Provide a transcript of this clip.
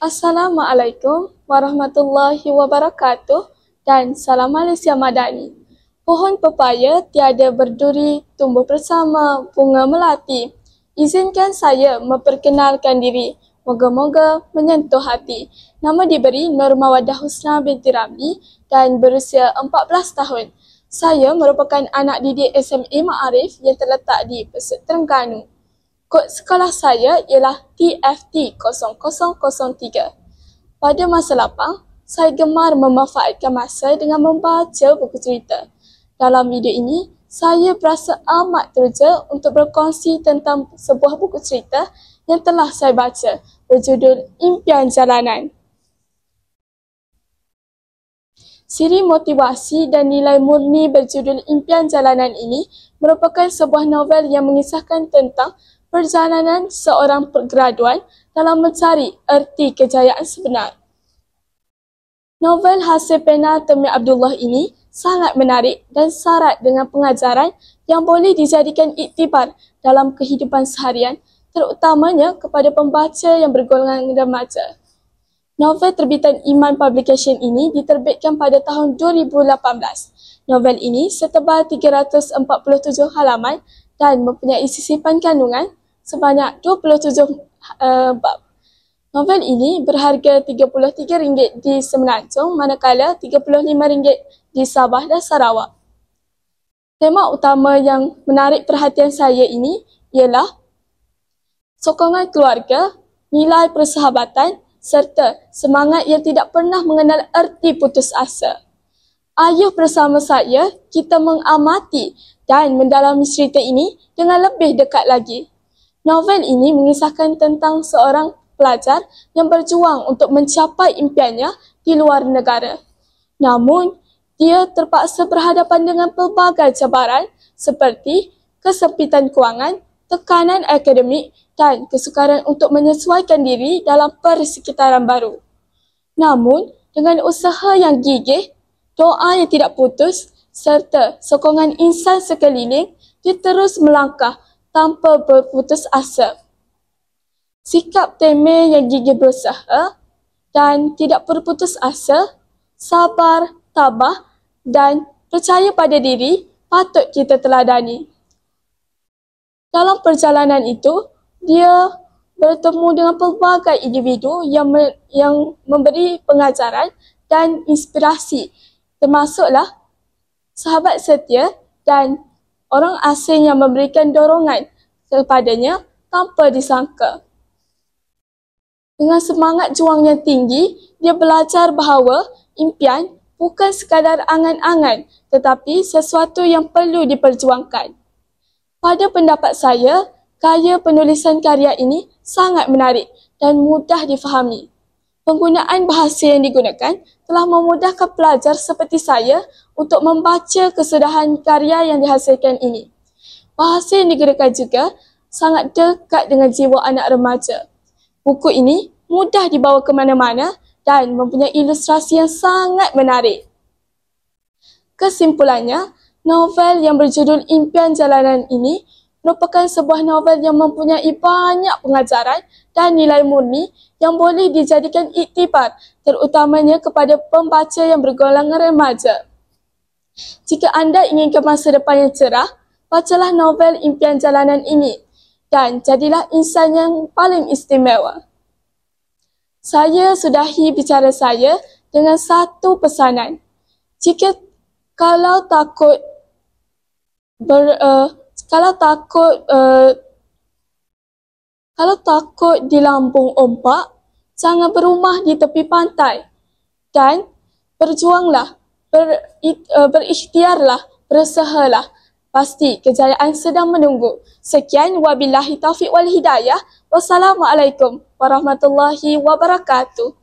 Assalamualaikum warahmatullahi wabarakatuh dan salam Malaysia Madani. Pohon pepaya tiada berduri, tumbuh bersama bunga melati. Izinkan saya memperkenalkan diri. Moga-moga menyentuh hati. Nama diberi Nur Mawadah Husna binti Ramli dan berusia 14 tahun. Saya merupakan anak didik SMA Ma'arif yang terletak di Pesut Terengganu. Kod sekolah saya ialah TFT 0003. Pada masa lapang, saya gemar memanfaatkan masa dengan membaca buku cerita. Dalam video ini, saya berasa amat teruja untuk berkongsi tentang sebuah buku cerita yang telah saya baca berjudul Impian Jalanan. Siri motivasi dan nilai murni berjudul Impian Jalanan ini merupakan sebuah novel yang mengisahkan tentang perjalanan seorang graduan dalam mencari erti kejayaan sebenar. Novel hasil pena Temi Abdullah ini sangat menarik dan syarat dengan pengajaran yang boleh dijadikan iktibar dalam kehidupan seharian, terutamanya kepada pembaca yang bergolongan remaja. Novel terbitan Iman Publication ini diterbitkan pada tahun 2018. Novel ini setebal 347 halaman dan mempunyai sisipan kandungan sebanyak 27 bab. Novel ini berharga RM33 di Semenanjung, manakala RM35 di Sabah dan Sarawak. Tema utama yang menarik perhatian saya ini ialah sokongan keluarga, nilai persahabatan serta semangat yang tidak pernah mengenal erti putus asa. Ayuh bersama saya kita mengamati dan mendalami cerita ini dengan lebih dekat lagi. Novel ini mengisahkan tentang seorang pelajar yang berjuang untuk mencapai impiannya di luar negara. Namun, dia terpaksa berhadapan dengan pelbagai cabaran seperti kesempitan kewangan, tekanan akademik dan kesukaran untuk menyesuaikan diri dalam persekitaran baru. Namun, dengan usaha yang gigih, doa yang tidak putus serta sokongan insan sekeliling, dia terus melangkah tanpa berputus asa. Sikap Temi yang gigih berusaha dan tidak berputus asa, sabar, tabah dan percaya pada diri patut kita teladani. Dalam perjalanan itu, dia bertemu dengan pelbagai individu yang memberi pengajaran dan inspirasi, termasuklah sahabat setia dan orang asing yang memberikan dorongan kepadanya tanpa disangka. Dengan semangat juang yang tinggi, dia belajar bahawa impian bukan sekadar angan-angan tetapi sesuatu yang perlu diperjuangkan. Pada pendapat saya, gaya penulisan karya ini sangat menarik dan mudah difahami. Penggunaan bahasa yang digunakan telah memudahkan pelajar seperti saya untuk membaca kesudahan karya yang dihasilkan ini. Bahasa yang digunakan juga sangat dekat dengan jiwa anak remaja. Buku ini mudah dibawa ke mana-mana dan mempunyai ilustrasi yang sangat menarik. Kesimpulannya, novel yang berjudul Impian Jalanan ini merupakan sebuah novel yang mempunyai banyak pengajaran dan nilai murni yang boleh dijadikan iktibar, terutamanya kepada pembaca yang bergolongan remaja. Jika anda inginkan masa depan yang cerah, bacalah novel Impian Jalanan ini dan jadilah insan yang paling istimewa. Saya sudahi bicara saya dengan satu pesanan. Kalau takut di lambung ombak, jangan berumah di tepi pantai dan berjuanglah, berikhtiarlah, berusahalah. Pasti kejayaan sedang menunggu. Sekian, wabillahi taufiq wal hidayah. Wassalamualaikum warahmatullahi wabarakatuh.